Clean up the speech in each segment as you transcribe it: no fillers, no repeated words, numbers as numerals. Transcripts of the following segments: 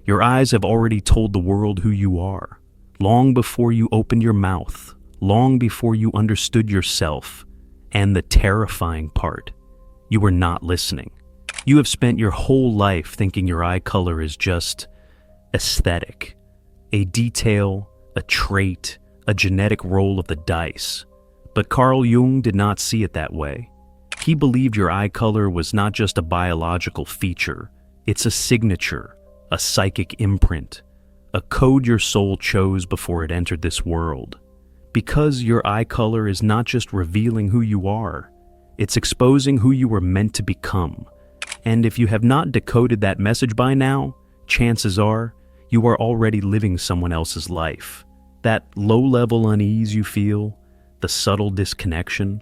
Your eyes have already told the world who you are, long before you opened your mouth, long before you understood yourself. And the terrifying part, you were not listening. You have spent your whole life thinking your eye color is just aesthetic, a detail, a trait, a genetic roll of the dice. But Carl Jung did not see it that way. He believed your eye color was not just a biological feature, it's a signature, a psychic imprint, a code your soul chose before it entered this world. Because your eye color is not just revealing who you are, it's exposing who you were meant to become. And if you have not decoded that message by now, chances are you are already living someone else's life. That low-level unease you feel, the subtle disconnection,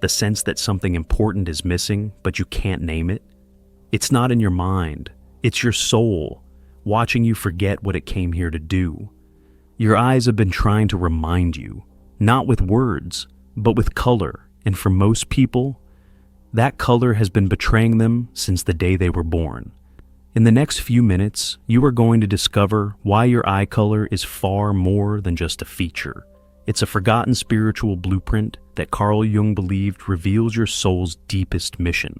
the sense that something important is missing but you can't name it, it's not in your mind, it's your soul, watching you forget what it came here to do. Your eyes have been trying to remind you, not with words, but with color, and for most people, that color has been betraying them since the day they were born. In the next few minutes, you are going to discover why your eye color is far more than just a feature. It's a forgotten spiritual blueprint that Carl Jung believed reveals your soul's deepest mission.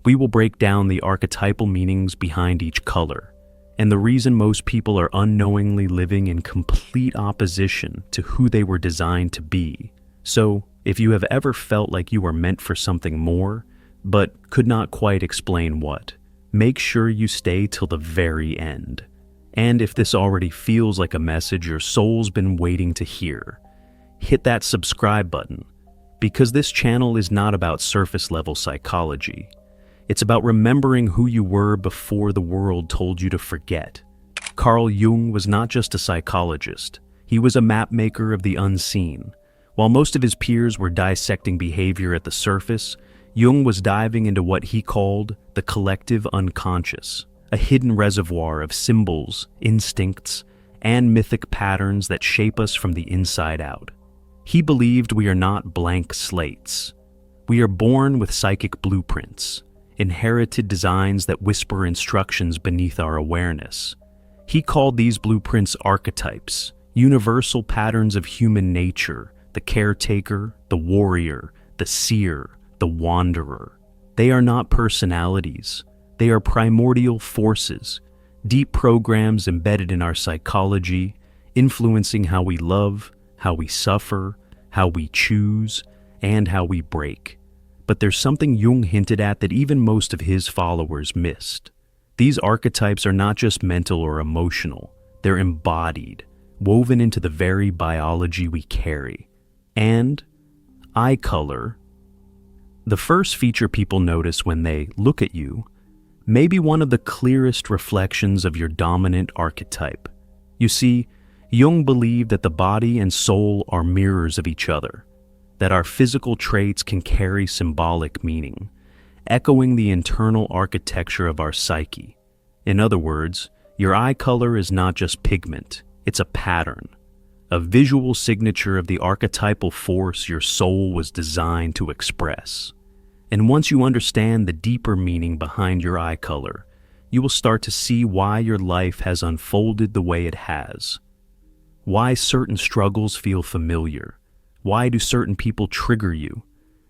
We will break down the archetypal meanings behind each color, and the reason most people are unknowingly living in complete opposition to who they were designed to be. So, if you have ever felt like you are meant for something more, but could not quite explain what, make sure you stay till the very end. And if this already feels like a message your soul's been waiting to hear, hit that subscribe button, because this channel is not about surface-level psychology. It's about remembering who you were before the world told you to forget. Carl Jung was not just a psychologist, he was a mapmaker of the unseen. While most of his peers were dissecting behavior at the surface, Jung was diving into what he called the collective unconscious, a hidden reservoir of symbols, instincts, and mythic patterns that shape us from the inside out. He believed we are not blank slates. We are born with psychic blueprints, inherited designs that whisper instructions beneath our awareness. He called these blueprints archetypes, universal patterns of human nature, the caretaker, the warrior, the seer, the wanderer. They are not personalities. They are primordial forces, deep programs embedded in our psychology, influencing how we love, how we suffer, how we choose, and how we break. But there's something Jung hinted at that even most of his followers missed. These archetypes are not just mental or emotional. They're embodied, woven into the very biology we carry. And eye color, the first feature people notice when they look at you, may be one of the clearest reflections of your dominant archetype. You see, Jung believed that the body and soul are mirrors of each other, that our physical traits can carry symbolic meaning, echoing the internal architecture of our psyche. In other words, your eye color is not just pigment, it's a pattern, a visual signature of the archetypal force your soul was designed to express. And once you understand the deeper meaning behind your eye color, you will start to see why your life has unfolded the way it has. Why certain struggles feel familiar, why do certain people trigger you,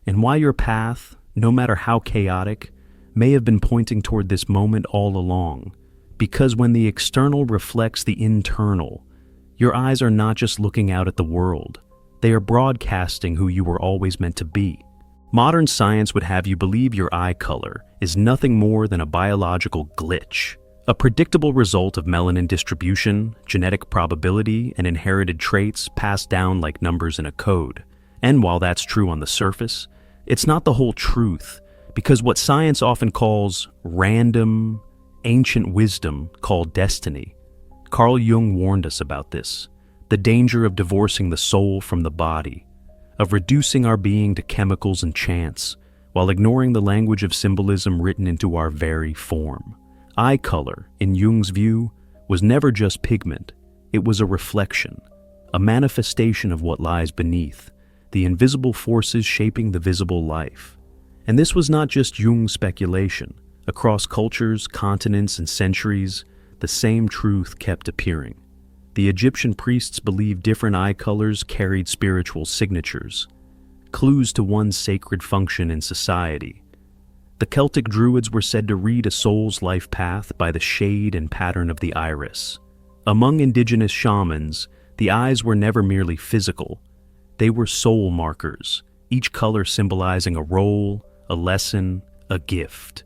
and why your path, no matter how chaotic, may have been pointing toward this moment all along. Because when the external reflects the internal, your eyes are not just looking out at the world, they are broadcasting who you were always meant to be. Modern science would have you believe your eye color is nothing more than a biological glitch, a predictable result of melanin distribution, genetic probability, and inherited traits passed down like numbers in a code. And while that's true on the surface, it's not the whole truth, because what science often calls random, ancient wisdom called destiny. Carl Jung warned us about this, the danger of divorcing the soul from the body, of reducing our being to chemicals and chance, while ignoring the language of symbolism written into our very form. Eye color, in Jung's view, was never just pigment. It was a reflection, a manifestation of what lies beneath, the invisible forces shaping the visible life. And this was not just Jung's speculation. Across cultures, continents, and centuries, the same truth kept appearing. The Egyptian priests believed different eye colors carried spiritual signatures, clues to one's sacred function in society. The Celtic Druids were said to read a soul's life path by the shade and pattern of the iris. Among indigenous shamans, the eyes were never merely physical. They were soul markers, each color symbolizing a role, a lesson, a gift.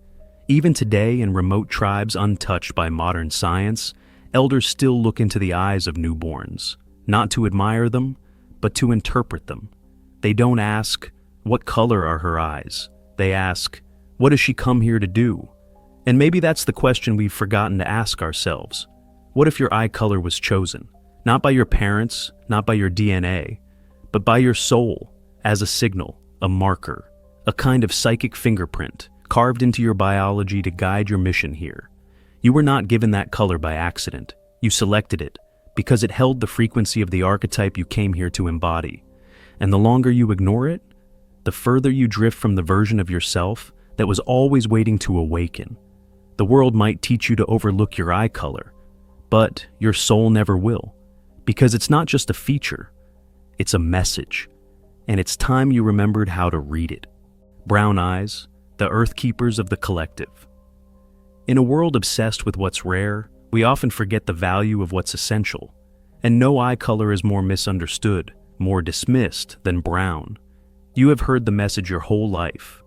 Even today, in remote tribes untouched by modern science, elders still look into the eyes of newborns, not to admire them, but to interpret them. They don't ask, "What color are her eyes?" They ask, "What does she come here to do?" And maybe that's the question we've forgotten to ask ourselves. What if your eye color was chosen, not by your parents, not by your DNA, but by your soul, as a signal, a marker, a kind of psychic fingerprint carved into your biology to guide your mission here? You were not given that color by accident. You selected it because it held the frequency of the archetype you came here to embody. And the longer you ignore it, the further you drift from the version of yourself that was always waiting to awaken. The world might teach you to overlook your eye color, but your soul never will, because it's not just a feature, it's a message, and it's time you remembered how to read it. Brown eyes, the Earthkeepers of the collective. In a world obsessed with what's rare, we often forget the value of what's essential, and no eye color is more misunderstood, more dismissed than brown. You have heard the message your whole life.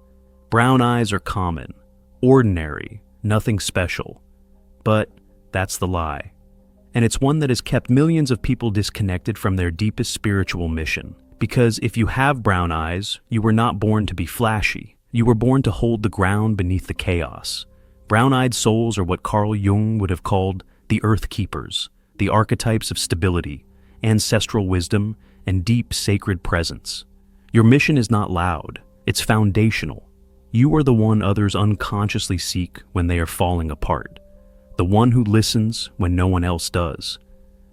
Brown eyes are common, ordinary, nothing special. But that's the lie. And it's one that has kept millions of people disconnected from their deepest spiritual mission. Because if you have brown eyes, you were not born to be flashy. You were born to hold the ground beneath the chaos. Brown-eyed souls are what Carl Jung would have called the Earthkeepers, the archetypes of stability, ancestral wisdom, and deep sacred presence. Your mission is not loud, it's foundational. You are the one others unconsciously seek when they are falling apart. The one who listens when no one else does.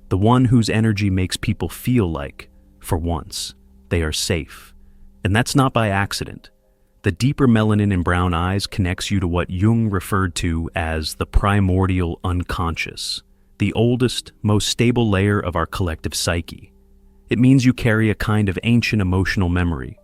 The one whose energy makes people feel like, for once, they are safe. And that's not by accident. The deeper melanin in brown eyes connects you to what Jung referred to as the primordial unconscious, the oldest, most stable layer of our collective psyche. It means you carry a kind of ancient emotional memory,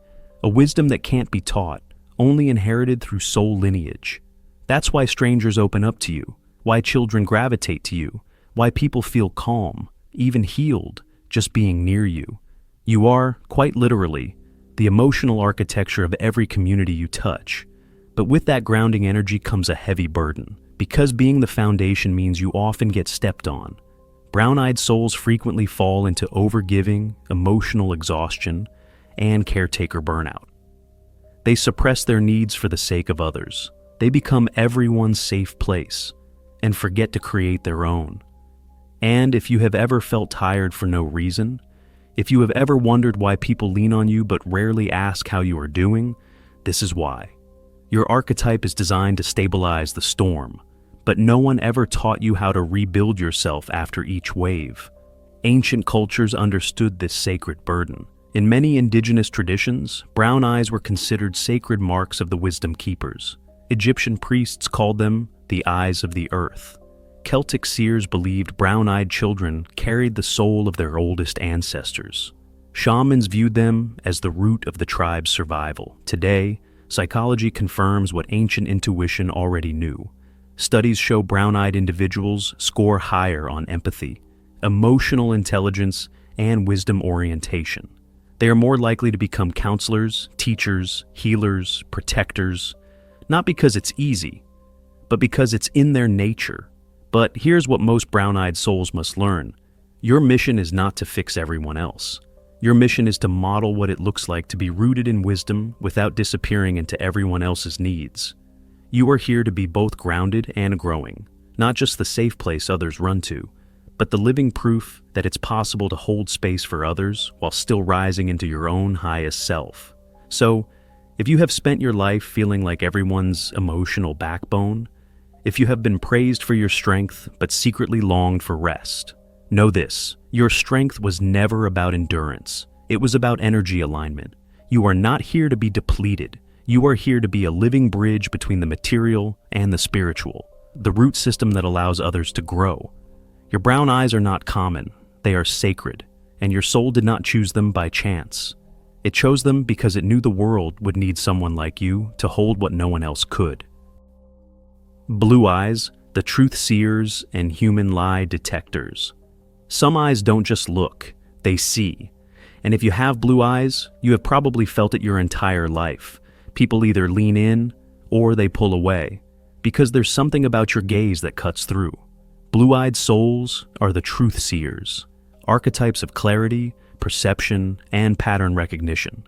a wisdom that can't be taught, only inherited through soul lineage. That's why strangers open up to you, why children gravitate to you, why people feel calm, even healed, just being near you. You are, quite literally, the emotional architecture of every community you touch. But with that grounding energy comes a heavy burden, because being the foundation means you often get stepped on. Brown-eyed souls frequently fall into overgiving, emotional exhaustion, and caretaker burnout. They suppress their needs for the sake of others. They become everyone's safe place, and forget to create their own. And if you have ever felt tired for no reason, if you have ever wondered why people lean on you but rarely ask how you are doing, this is why. Your archetype is designed to stabilize the storm, but no one ever taught you how to rebuild yourself after each wave. Ancient cultures understood this sacred burden. In many indigenous traditions, brown eyes were considered sacred marks of the wisdom keepers. Egyptian priests called them the eyes of the earth. Celtic seers believed brown-eyed children carried the soul of their oldest ancestors. Shamans viewed them as the root of the tribe's survival. Today, psychology confirms what ancient intuition already knew. Studies show brown-eyed individuals score higher on empathy, emotional intelligence, and wisdom orientation. They are more likely to become counselors, teachers, healers, protectors, not because it's easy, but because it's in their nature. But here's what most brown-eyed souls must learn. Your mission is not to fix everyone else. Your mission is to model what it looks like to be rooted in wisdom without disappearing into everyone else's needs. You are here to be both grounded and growing, not just the safe place others run to, but the living proof that it's possible to hold space for others while still rising into your own highest self. So, if you have spent your life feeling like everyone's emotional backbone, if you have been praised for your strength but secretly longed for rest, know this: your strength was never about endurance. It was about energy alignment. You are not here to be depleted. You are here to be a living bridge between the material and the spiritual. the root system that allows others to grow. Your brown eyes are not common, they are sacred, and your soul did not choose them by chance. It chose them because it knew the world would need someone like you to hold what no one else could. Blue eyes, the truth seers and human lie detectors. Some eyes don't just look, they see. And if you have blue eyes, you have probably felt it your entire life. People either lean in or they pull away, because there's something about your gaze that cuts through. Blue-eyed souls are the truth seers, archetypes of clarity, perception, and pattern recognition.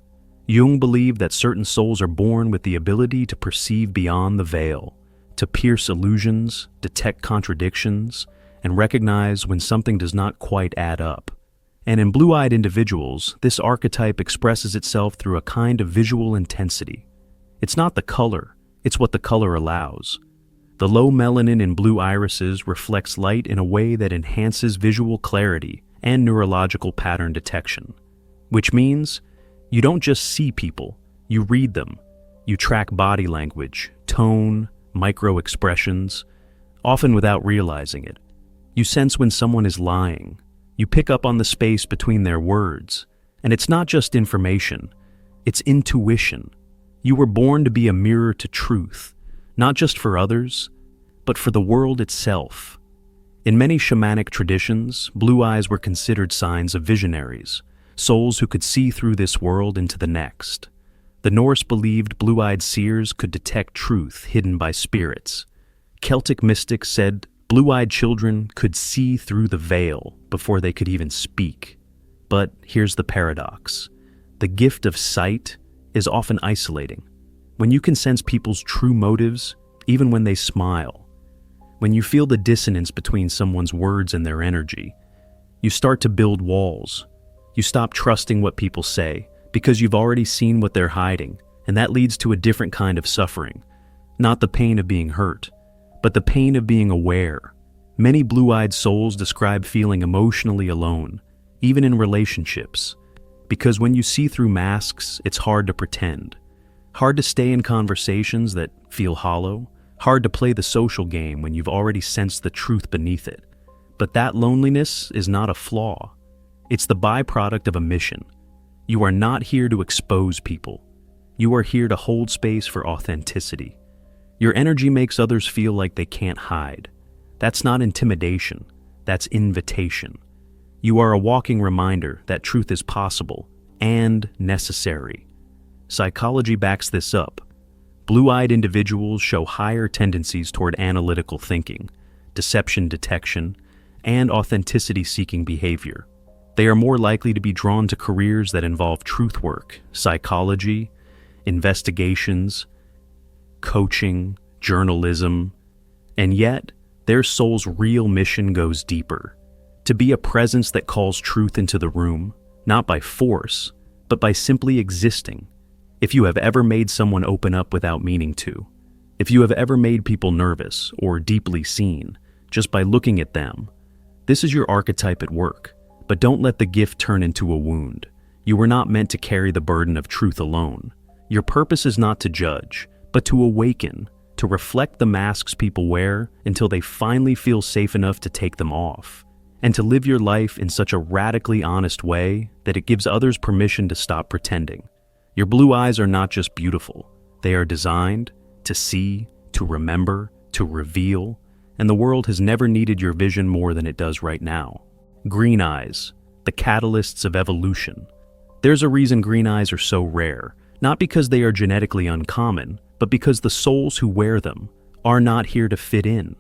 Jung believed that certain souls are born with the ability to perceive beyond the veil, to pierce illusions, detect contradictions, and recognize when something does not quite add up. And in blue-eyed individuals, this archetype expresses itself through a kind of visual intensity. It's not the color, it's what the color allows. The low melanin in blue irises reflects light in a way that enhances visual clarity and neurological pattern detection. Which means, you don't just see people, you read them. You track body language, tone, micro-expressions, often without realizing it. You sense when someone is lying. You pick up on the space between their words. And it's not just information, it's intuition. You were born to be a mirror to truth, not just for others, but for the world itself. In many shamanic traditions, blue eyes were considered signs of visionaries, souls who could see through this world into the next. The Norse believed blue-eyed seers could detect truth hidden by spirits. Celtic mystics said blue-eyed children could see through the veil before they could even speak. But here's the paradox. The gift of sight is often isolating. When you can sense people's true motives, even when they smile, when you feel the dissonance between someone's words and their energy, you start to build walls. You stop trusting what people say because you've already seen what they're hiding, and that leads to a different kind of suffering. Not the pain of being hurt, but the pain of being aware. Many blue-eyed souls describe feeling emotionally alone, even in relationships, because when you see through masks, it's hard to pretend. Hard to stay in conversations that feel hollow, hard to play the social game when you've already sensed the truth beneath it. But that loneliness is not a flaw. It's the byproduct of a mission. You are not here to expose people. You are here to hold space for authenticity. Your energy makes others feel like they can't hide. That's not intimidation, that's invitation. You are a walking reminder that truth is possible and necessary. Psychology backs this up. Blue-eyed individuals show higher tendencies toward analytical thinking, deception detection, and authenticity-seeking behavior. They are more likely to be drawn to careers that involve truth work, psychology, investigations, coaching, journalism, and yet their soul's real mission goes deeper. To be a presence that calls truth into the room, not by force, but by simply existing. If you have ever made someone open up without meaning to, if you have ever made people nervous or deeply seen just by looking at them, this is your archetype at work. But don't let the gift turn into a wound. You were not meant to carry the burden of truth alone. Your purpose is not to judge, but to awaken, to reflect the masks people wear until they finally feel safe enough to take them off. And to live your life in such a radically honest way that it gives others permission to stop pretending. Your blue eyes are not just beautiful. They are designed to see, to remember, to reveal, and the world has never needed your vision more than it does right now. Green eyes, the catalysts of evolution. There's a reason green eyes are so rare, not because they are genetically uncommon, but because the souls who wear them are not here to fit in.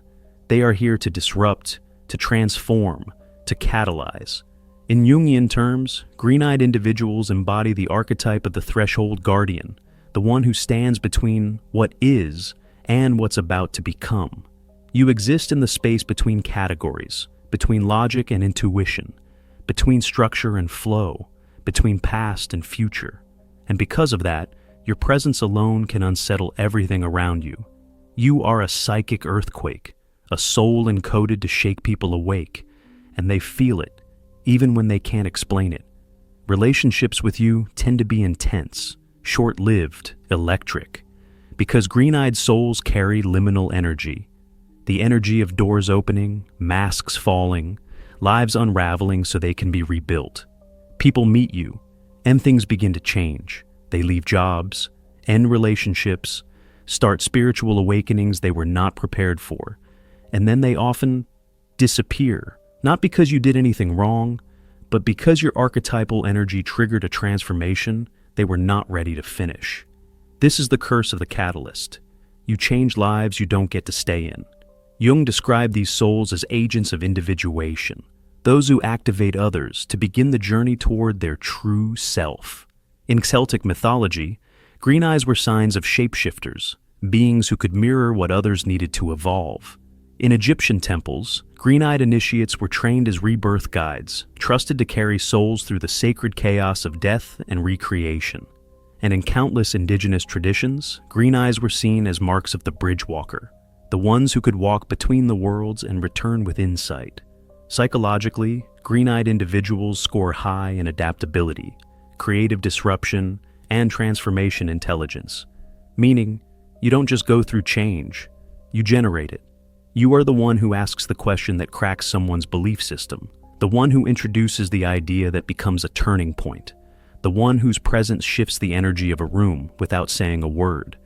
They are here to disrupt, to transform, to catalyze. In Jungian terms, green-eyed individuals embody the archetype of the threshold guardian, the one who stands between what is and what's about to become. You exist in the space between categories, between logic and intuition, between structure and flow, between past and future. And because of that, your presence alone can unsettle everything around you. You are a psychic earthquake, a soul encoded to shake people awake, and they feel it, even when they can't explain it. Relationships with you tend to be intense, short-lived, electric, because green-eyed souls carry liminal energy. The energy of doors opening, masks falling, lives unraveling so they can be rebuilt. People meet you, and things begin to change. They leave jobs, end relationships, start spiritual awakenings they were not prepared for, and then they often disappear, not because you did anything wrong, but because your archetypal energy triggered a transformation they were not ready to finish. This is the curse of the catalyst. You change lives you don't get to stay in. Jung described these souls as agents of individuation, those who activate others to begin the journey toward their true self. In Celtic mythology, green eyes were signs of shapeshifters, beings who could mirror what others needed to evolve. In Egyptian temples, green-eyed initiates were trained as rebirth guides, trusted to carry souls through the sacred chaos of death and recreation. And in countless indigenous traditions, green eyes were seen as marks of the bridge walker, the ones who could walk between the worlds and return with insight. Psychologically, green-eyed individuals score high in adaptability, creative disruption, and transformation intelligence, meaning you don't just go through change, you generate it. You are the one who asks the question that cracks someone's belief system, the one who introduces the idea that becomes a turning point, the one whose presence shifts the energy of a room without saying a word.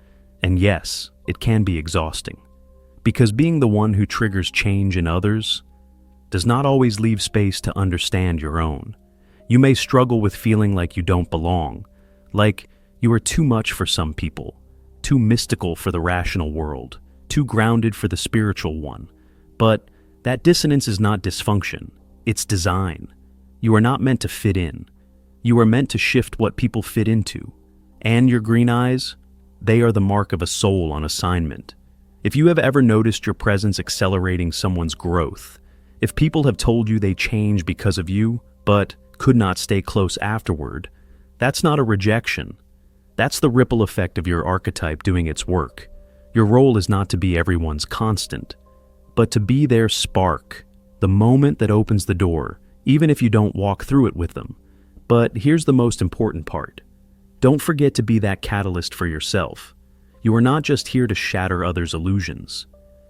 And yes, it can be exhausting, because being the one who triggers change in others does not always leave space to understand your own. You may struggle with feeling like you don't belong, like you are too much for some people, too mystical for the rational world, too grounded for the spiritual one. But that dissonance is not dysfunction, it's design. You are not meant to fit in. You are meant to shift what people fit into. And your green eyes, they are the mark of a soul on assignment. If you have ever noticed your presence accelerating someone's growth, if people have told you they change because of you, but could not stay close afterward, that's not a rejection. That's the ripple effect of your archetype doing its work. Your role is not to be everyone's constant, but to be their spark, the moment that opens the door, even if you don't walk through it with them. But here's the most important part. Don't forget to be that catalyst for yourself. You are not just here to shatter others' illusions.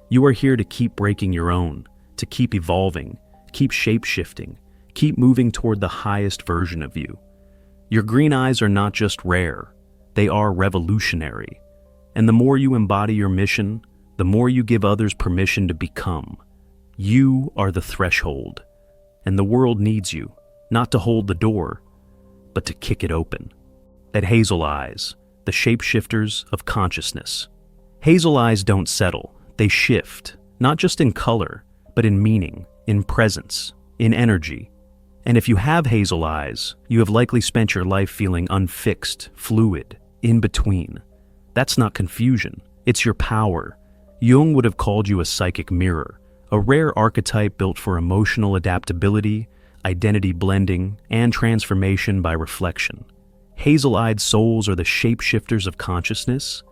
You are here to keep breaking your own, to keep evolving, keep shape-shifting, keep moving toward the highest version of you. Your green eyes are not just rare, they are revolutionary. And the more you embody your mission, the more you give others permission to become. You are the threshold, and the world needs you, not to hold the door, but to kick it open. That hazel eyes, the shapeshifters of consciousness. Hazel eyes don't settle, they shift, not just in color, but in meaning, in presence, in energy. And if you have hazel eyes, you have likely spent your life feeling unfixed, fluid, in between. That's not confusion, it's your power. Jung would have called you a psychic mirror, a rare archetype built for emotional adaptability, identity blending, and transformation by reflection. Hazel-eyed souls are the shapeshifters of consciousness.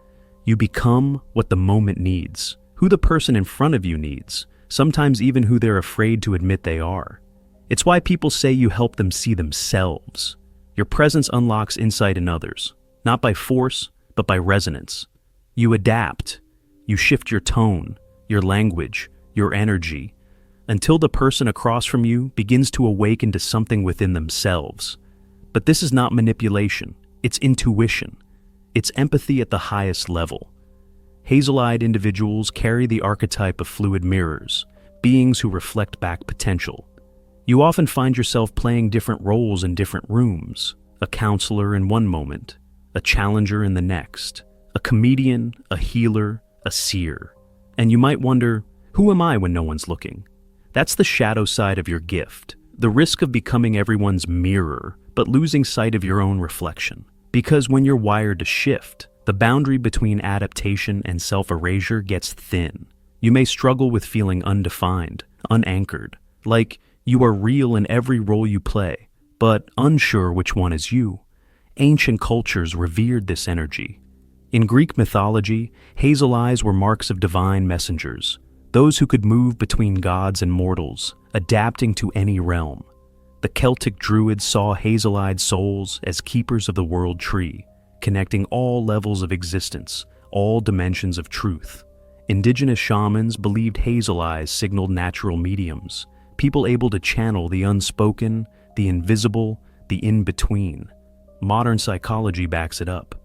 You become what the moment needs, who the person in front of you needs, sometimes even who they're afraid to admit they are. It's why people say you help them see themselves. Your presence unlocks insight in others, not by force, but by resonance. You adapt. You shift your tone, your language, your energy, until the person across from you begins to awaken to something within themselves. But this is not manipulation. It's intuition. It's empathy at the highest level. Hazel-eyed individuals carry the archetype of fluid mirrors, beings who reflect back potential. You often find yourself playing different roles in different rooms, a counselor in one moment, a challenger in the next, a comedian, a healer, a seer. And you might wonder, who am I when no one's looking? That's the shadow side of your gift, the risk of becoming everyone's mirror, but losing sight of your own reflection. Because when you're wired to shift, the boundary between adaptation and self-erasure gets thin. You may struggle with feeling undefined, unanchored, like you are real in every role you play, but unsure which one is you. Ancient cultures revered this energy. In Greek mythology, hazel eyes were marks of divine messengers, those who could move between gods and mortals, adapting to any realm. The Celtic Druids saw hazel-eyed souls as keepers of the world tree, connecting all levels of existence, all dimensions of truth. Indigenous shamans believed hazel eyes signaled natural mediums, people able to channel the unspoken, the invisible, the in-between. Modern psychology backs it up.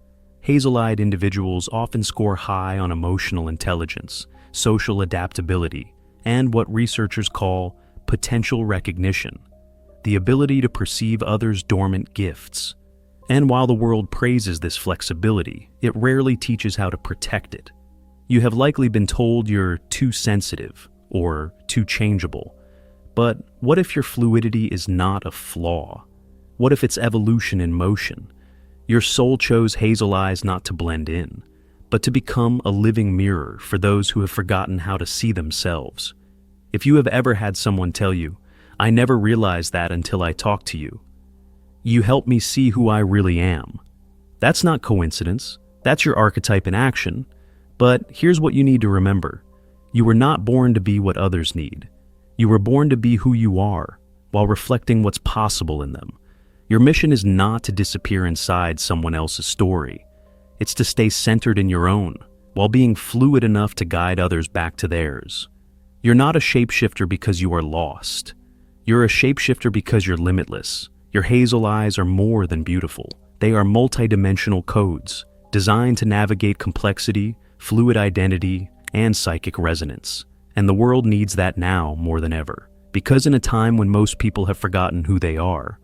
Hazel-eyed individuals often score high on emotional intelligence, social adaptability, and what researchers call potential recognition, the ability to perceive others' dormant gifts. And while the world praises this flexibility, it rarely teaches how to protect it. You have likely been told you're too sensitive or too changeable. But what if your fluidity is not a flaw? What if it's evolution in motion? Your soul chose hazel eyes not to blend in, but to become a living mirror for those who have forgotten how to see themselves. If you have ever had someone tell you, "I never realized that until I talked to you. You helped me see who I really am," that's not coincidence. That's your archetype in action. But here's what you need to remember. You were not born to be what others need. You were born to be who you are, while reflecting what's possible in them. Your mission is not to disappear inside someone else's story. It's to stay centered in your own, while being fluid enough to guide others back to theirs. You're not a shapeshifter because you are lost. You're a shapeshifter because you're limitless. Your hazel eyes are more than beautiful. They are multidimensional codes, designed to navigate complexity, fluid identity, and psychic resonance. And the world needs that now more than ever. Because in a time when most people have forgotten who they are,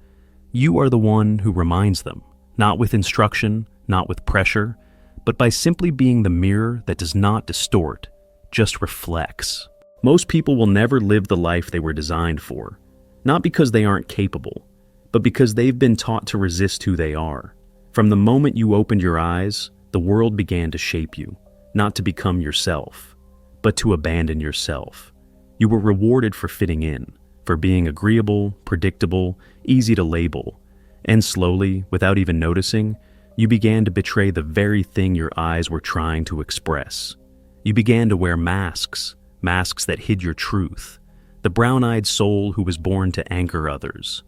you are the one who reminds them, not with instruction, not with pressure, but by simply being the mirror that does not distort, just reflects. Most people will never live the life they were designed for, not because they aren't capable, but because they've been taught to resist who they are. From the moment you opened your eyes, the world began to shape you, not to become yourself, but to abandon yourself. You were rewarded for fitting in, for being agreeable, predictable, easy to label, and slowly, without even noticing, you began to betray the very thing your eyes were trying to express. You began to wear masks, masks that hid your truth. The brown-eyed soul who was born to anchor others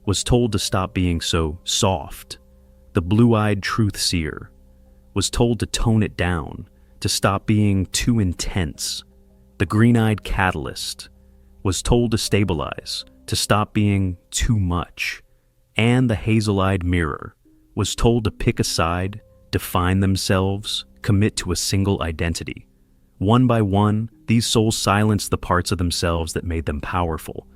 was told to stop being so soft. The blue-eyed truth seer was told to tone it down, to stop being too intense. The green-eyed catalyst was told to stabilize, to stop being too much. And the hazel-eyed mirror was told to pick a side, define themselves, commit to a single identity. One by one, these souls silenced the parts of themselves that made them powerful,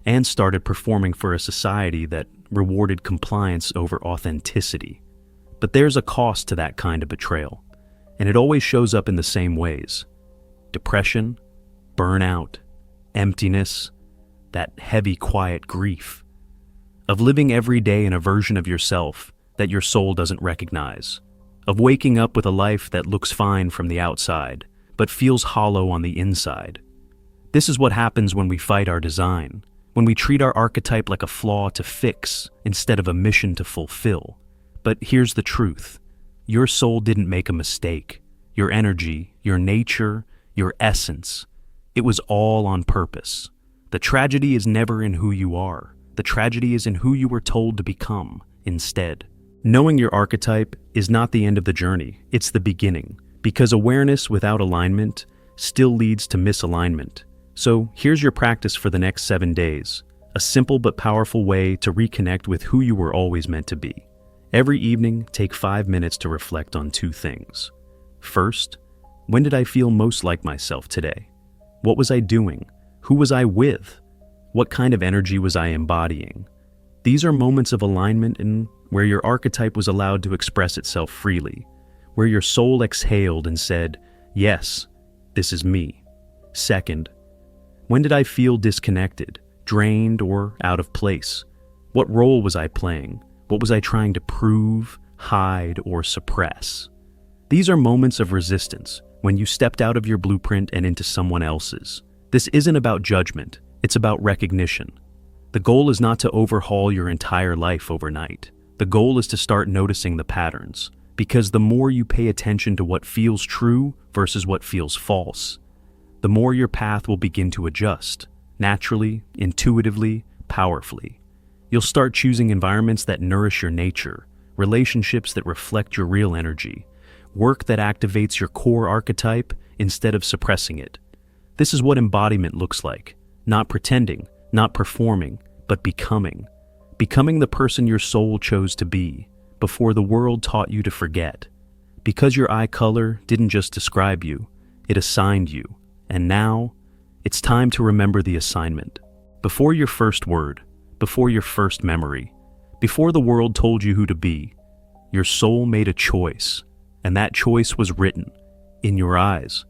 and started performing for a society that rewarded compliance over authenticity. But there's a cost to that kind of betrayal, and it always shows up in the same ways. Depression, burnout, emptiness, that heavy, quiet grief of living every day in a version of yourself that your soul doesn't recognize, of waking up with a life that looks fine from the outside, but feels hollow on the inside. This is what happens when we fight our design, when we treat our archetype like a flaw to fix instead of a mission to fulfill. But here's the truth. Your soul didn't make a mistake. Your energy, your nature, your essence, it was all on purpose. The tragedy is never in who you are. The tragedy is in who you were told to become instead. Knowing your archetype is not the end of the journey, it's the beginning, because awareness without alignment still leads to misalignment. So here's your practice for the next 7 days, a simple but powerful way to reconnect with who you were always meant to be. Every evening, take 5 minutes to reflect on 2 things. First, when did I feel most like myself today? What was I doing? Who was I with? What kind of energy was I embodying? These are moments of alignment in where your archetype was allowed to express itself freely, where your soul exhaled and said, "Yes, this is me." Second, when did I feel disconnected, drained, or out of place? What role was I playing? What was I trying to prove, hide, or suppress? These are moments of resistance, when you stepped out of your blueprint and into someone else's. This isn't about judgment, it's about recognition. The goal is not to overhaul your entire life overnight. The goal is to start noticing the patterns, because the more you pay attention to what feels true versus what feels false, the more your path will begin to adjust, naturally, intuitively, powerfully. You'll start choosing environments that nourish your nature, relationships that reflect your real energy, work that activates your core archetype, instead of suppressing it. This is what embodiment looks like. Not pretending, not performing, but becoming. Becoming the person your soul chose to be, before the world taught you to forget. Because your eye color didn't just describe you, it assigned you. And now, it's time to remember the assignment. Before your first word, before your first memory, before the world told you who to be, your soul made a choice, and that choice was written in your eyes.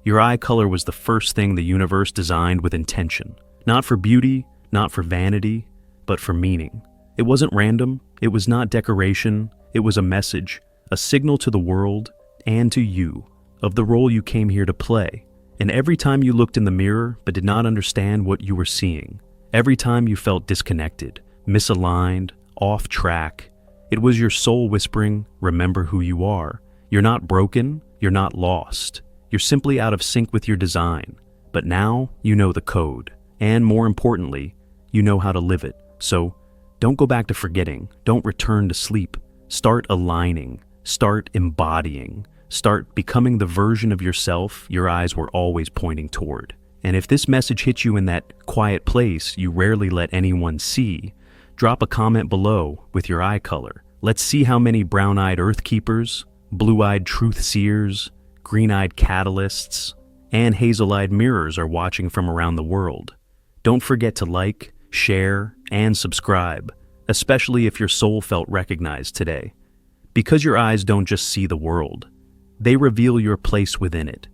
Your eye color was the first thing the universe designed with intention. Not for beauty, not for vanity, but for meaning. It wasn't random, it was not decoration, it was a message, a signal to the world and to you of the role you came here to play. And every time you looked in the mirror but did not understand what you were seeing, every time you felt disconnected, misaligned, off track, it was your soul whispering, remember who you are. You're not broken, you're not lost. You're simply out of sync with your design. But now you know the code. And more importantly, you know how to live it. So don't go back to forgetting. Don't return to sleep. Start aligning. Start embodying. Start becoming the version of yourself your eyes were always pointing toward. And if this message hits you in that quiet place you rarely let anyone see, drop a comment below with your eye color. Let's see how many brown-eyed Earthkeepers, blue-eyed truth seers, green-eyed catalysts, and hazel-eyed mirrors are watching from around the world. Don't forget to like, share, and subscribe, especially if your soul felt recognized today. Because your eyes don't just see the world, they reveal your place within it.